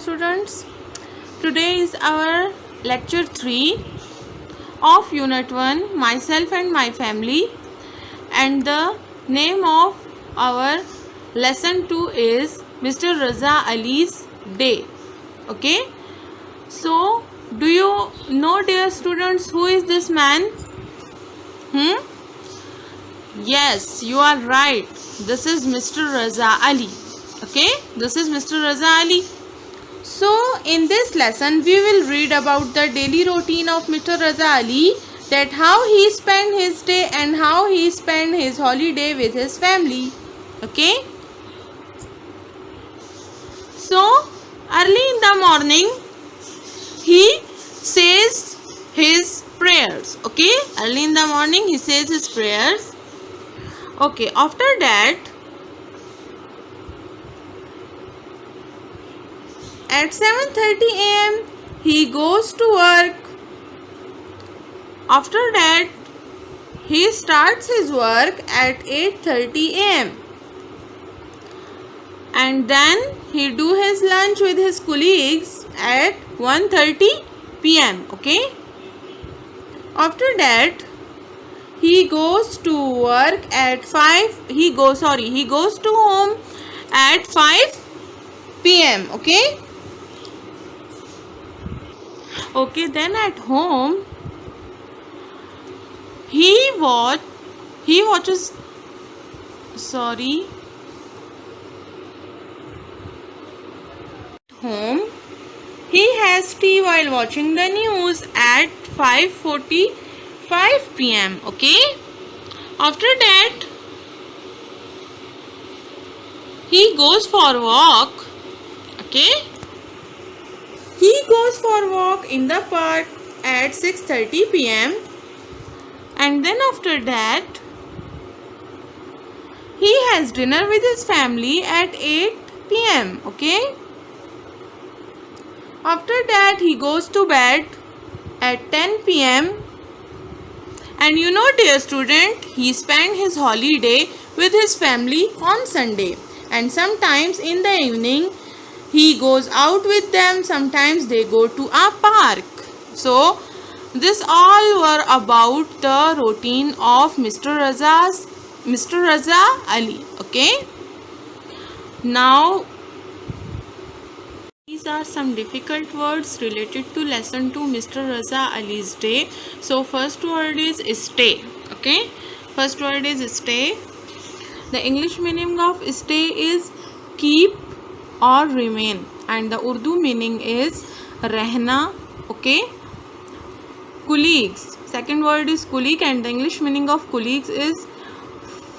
students. Today is our lecture 3 of Unit 1, Myself and My Family, and the name of our lesson 2 is Mr. Raza Ali's Day. Okay, so do you know, dear students, who is this man? Yes, you are right. This is Mr. Raza Ali. Okay, this is Mr. Raza Ali. So in this lesson we will read about the daily routine of Mr. Raza Ali, that how he spent his day and how he spent his holiday with his family. Okay, so early in the morning he says his prayers. Okay, early in the morning he says his prayers. Okay, after that at 7:30 am he goes to work. After that he starts his work at 8:30 am and then he do his lunch with his colleagues at 1:30 pm. Okay, after that he goes to work at 5 he goes to home at 5 pm. Okay, then at home he watches home he has tea while watching the news at 5:45 pm. Okay, after that he goes for walk. Okay, he goes for walk in the park at 6:30 pm and then after that he has dinner with his family at 8 pm. Okay, after that he goes to bed at 10 pm and you know, dear student, he spent his holiday with his family on Sunday, and sometimes in the evening he goes out with them, sometimes they go to a park. So this all were about the routine of Mr. Raza Ali. Okay, now these are some difficult words related to lesson 2, Mr. Raza Ali's Day. So first word is stay. Okay, first word is stay. The English meaning of stay is keep or remain, and the Urdu meaning is rehna. Okay, colleagues, second word is colleague and the English meaning of colleagues is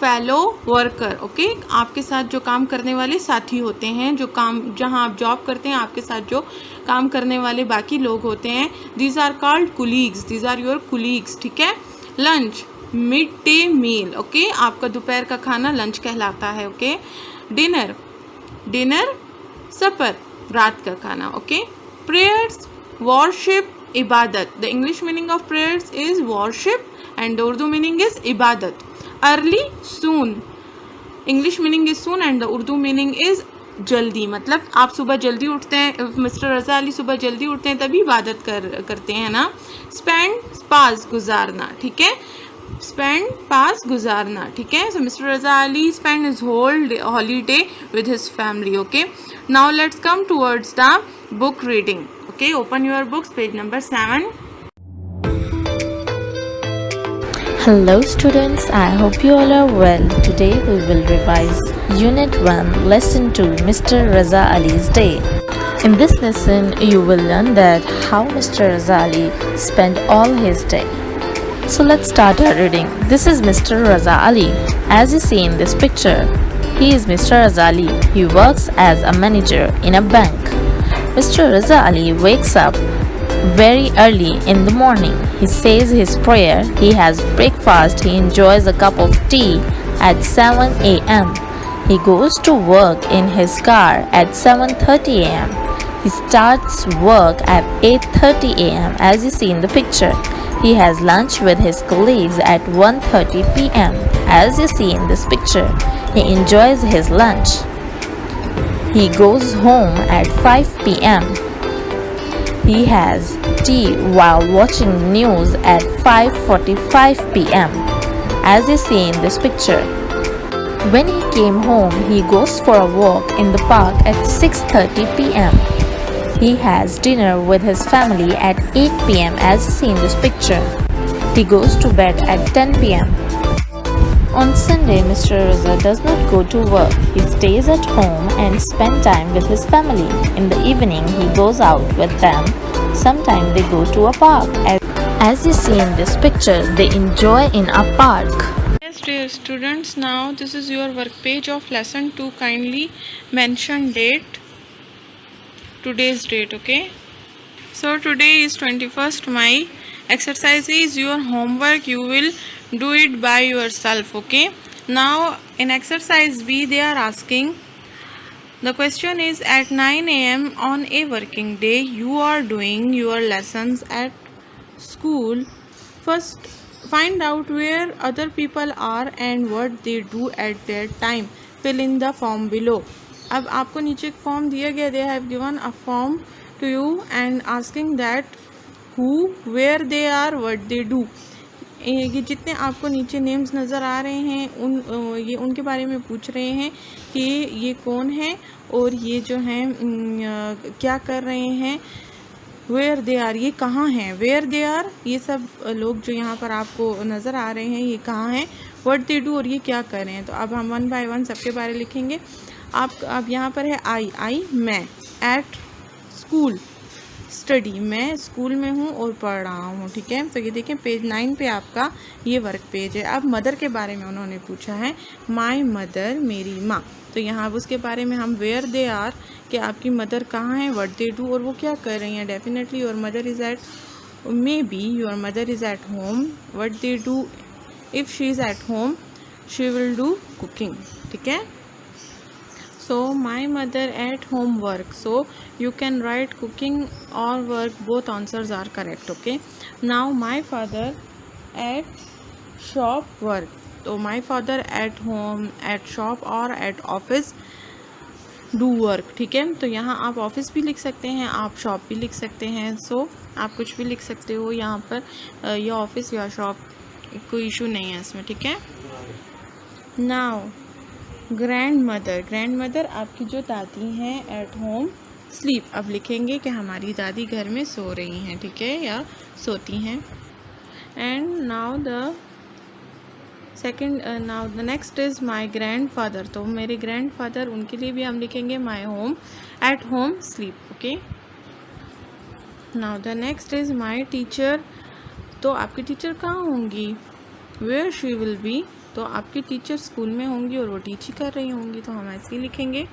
fellow worker. Okay, आपके साथ जो काम करने वाले साथी होते हैं, जो काम जहां आप जॉब करते हैं, आपके साथ जो काम करने वाले बाकी लोग होते हैं, these are called colleagues, these are your colleagues. ठीक है. Lunch, mid day meal. Okay, आपका दोपहर का खाना लंच कहलाता है. ओके, डिनर सपर, रात का खाना. ओके, प्रेयर्स, वॉरशिप, इबादत. The English meaning of prayers is worship and the Urdu meaning is इबादत. Early, soon. English meaning is soon and the Urdu meaning is जल्दी. मतलब आप सुबह जल्दी उठते हैं, मिस्टर रज़ा अली सुबह जल्दी उठते हैं तभी इबादत करते हैं ना. स्पेंड, पास, गुजारना. ठीक है, स्पेंड, पास, गुजारना. ठीक है. So mister Raza Ali spend his whole holiday with his family. Okay, now let's come towards the book reading. Okay, open your books, page number 7. Hello students, I hope you all are well. Today we will revise Unit 1, Lesson 2, Mr. Raza Ali's Day. In this lesson, you will learn that how Mr. Raza Ali spent all his day. So let's start our reading. This is Mr. Raza Ali. As you see in this picture, he is Mr. Raza Ali. He works as a manager in a bank. Mr. Raza Ali wakes up very early in the morning. He says his prayer, he has breakfast, he enjoys a cup of tea at 7 am. He goes to work in his car at 7:30 am. He starts work at 8:30 am as you see in the picture. He has lunch with his colleagues at 1:30 pm as you see in this picture. He enjoys his lunch. He goes home at 5 p.m. He has tea while watching news at 5:45 p.m. as you see in this picture. When he came home, he goes for a walk in the park at 6:30 p.m. He has dinner with his family at 8 p.m. as you see in this picture. He goes to bed at 10 p.m. On Sunday, Mr. Raza does not go to work. He stays at home and spends time with his family. In the evening, he goes out with them. Sometimes they go to a park. As you see in this picture, they enjoy in a park. Yes, dear students, now this is your work page of lesson 2. Kindly mention date, today's date, okay? So today is 21st May. Exercise is your homework. You will do it by yourself, okay? Now in exercise B, they are asking, the question is, at 9 a.m. on a working day, you are doing your lessons at school. First, find out where other people are and what they do at their time. Fill in the form below. अब आपको नीचे एक form दिया गया, they have given a form to you and asking that who, where they are, what they do. ये जितने आपको नीचे नेम्स नज़र आ रहे हैं ये उनके बारे में पूछ रहे हैं कि ये कौन है और ये जो हैं क्या कर रहे हैं. वेयर दे आर, ये कहाँ हैं. वेयर दे आर, ये सब लोग जो यहाँ पर आपको नज़र आ रहे हैं ये कहाँ हैं. व्हाट दे डू, और ये क्या कर रहे हैं. तो अब हम 1 बाय 1 सबके बारे लिखेंगे. अब यहाँ पर है आई मैं. एट स्कूल, स्टडी, मैं स्कूल में हूँ और पढ़ रहा हूँ. ठीक है, तो ये देखें पेज 9 पे आपका ये वर्क पेज है. अब मदर के बारे में उन्होंने पूछा है. माय मदर, मेरी माँ. तो यहाँ उसके बारे में हम वेयर दे आर, कि आपकी मदर कहाँ है. व्हाट दे डू, और वो क्या कर रही हैं. Definitely your mother is at, may be your mother is at home. What they do, if she is at home she will do cooking. ठीक है. So my mother at home work. So you can write cooking or work. Both answers are correct. Okay. Now my father at shop work. So my father at home, at shop or at office do work. ठीक है. तो यहाँ आप office भी लिख सकते हैं, आप शॉप भी लिख सकते हैं. सो आप कुछ भी लिख सकते हो यहाँ पर. या ऑफिस या शॉप, कोई इशू नहीं है इसमें. ठीक है. नाउ ग्रैंड मदर आपकी जो दादी हैं एट होम स्लीप. अब लिखेंगे कि हमारी दादी घर में सो रही हैं. ठीक है, या सोती हैं. And now the next is my grandfather. तो मेरे ग्रैंडफादर, उनके लिए भी हम लिखेंगे my home, at home sleep. Okay. Now the next is my teacher. तो आपकी टीचर कहाँ होंगी. Where she will be. तो आपकी टीचर स्कूल में होंगी और वो टीच ही कर रही होंगी, तो हम ऐसे ही लिखेंगे.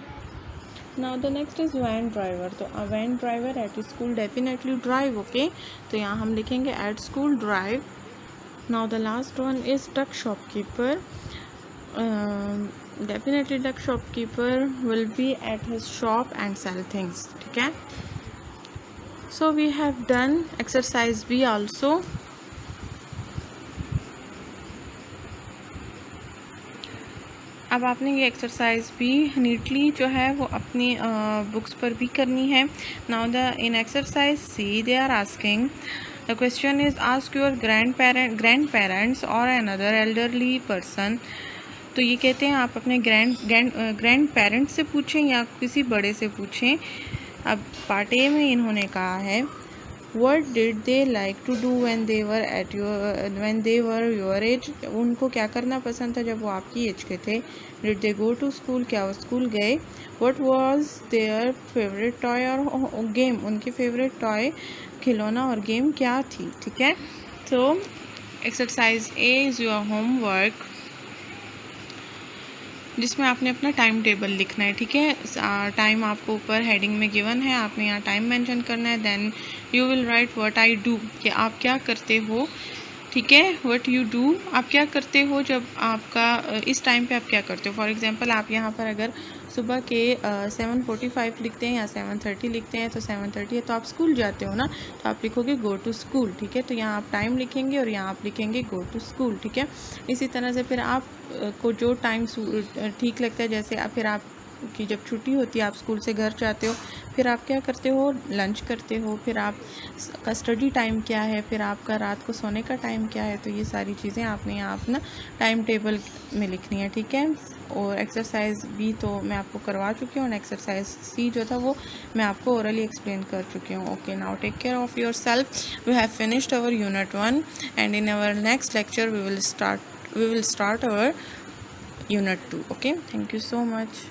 Now the next is van driver. तो a van driver at school definitely drive. Okay. तो यहाँ हम लिखेंगे at school drive. Now the last one is duck shopkeeper. Definitely duck shopkeeper will be at his shop and sell things. ठीक है. So we have done exercise B also. अब आपने ये exercise भी नीटली जो है वो अपनी बुक्स पर भी करनी है. Now in exercise see they are asking, the question is ask your grand parents और अनदर एल्डरली पर्सन. तो ये कहते हैं आप अपने ग्रैंड पेरेंट्स से पूछें या किसी बड़े से पूछें. अब पार्ट ए में इन्होंने कहा है, What did they like to do when they were your age? उनको क्या करना पसंद था जब वो आपकी एज के थे. Did they go to school? क्या वो स्कूल गए. What was their favorite toy और game? उनकी फेवरेट टॉय, खिलौना और गेम क्या थी. ठीक है. तो exercise A is your homework, जिसमें आपने अपना टाइम टेबल लिखना है. ठीक है. टाइम आपको ऊपर हेडिंग में गिवन है, आपने यहाँ टाइम मेंशन करना है. Then you will write what I do, कि आप क्या करते हो. ठीक है. व्हाट यू डू, आप क्या करते हो जब आपका इस टाइम पे आप क्या करते हो. फॉर एग्जांपल आप यहाँ पर अगर सुबह के 7:45 लिखते हैं या 7:30 लिखते हैं, तो 7:30 है तो आप स्कूल जाते हो ना, तो आप लिखोगे गो टू स्कूल. ठीक है. तो यहाँ आप टाइम लिखेंगे और यहाँ आप लिखेंगे गो टू स्कूल. ठीक है. इसी तरह से फिर आप को जो टाइम ठीक लगता है, जैसे फिर आप कि जब छुट्टी होती है आप स्कूल से घर जाते हो, फिर आप क्या करते हो, लंच करते हो, फिर आप का स्टडी टाइम क्या है, फिर आपका रात को सोने का टाइम क्या है। तो ये सारी चीज़ें आपने यहाँ अपना टाइम टेबल में लिखनी है, ठीक है। और एक्सरसाइज भी तो मैं आपको करवा चुकी हूँ, एक्सरसाइज सी जो था वो मैं आपको ओरली एक्सप्लेन कर चुकी हूँ। Okay, now take care of your self. We have finished our unit 1 and in our next lecture we will start our unit 2. Okay, thank you so much.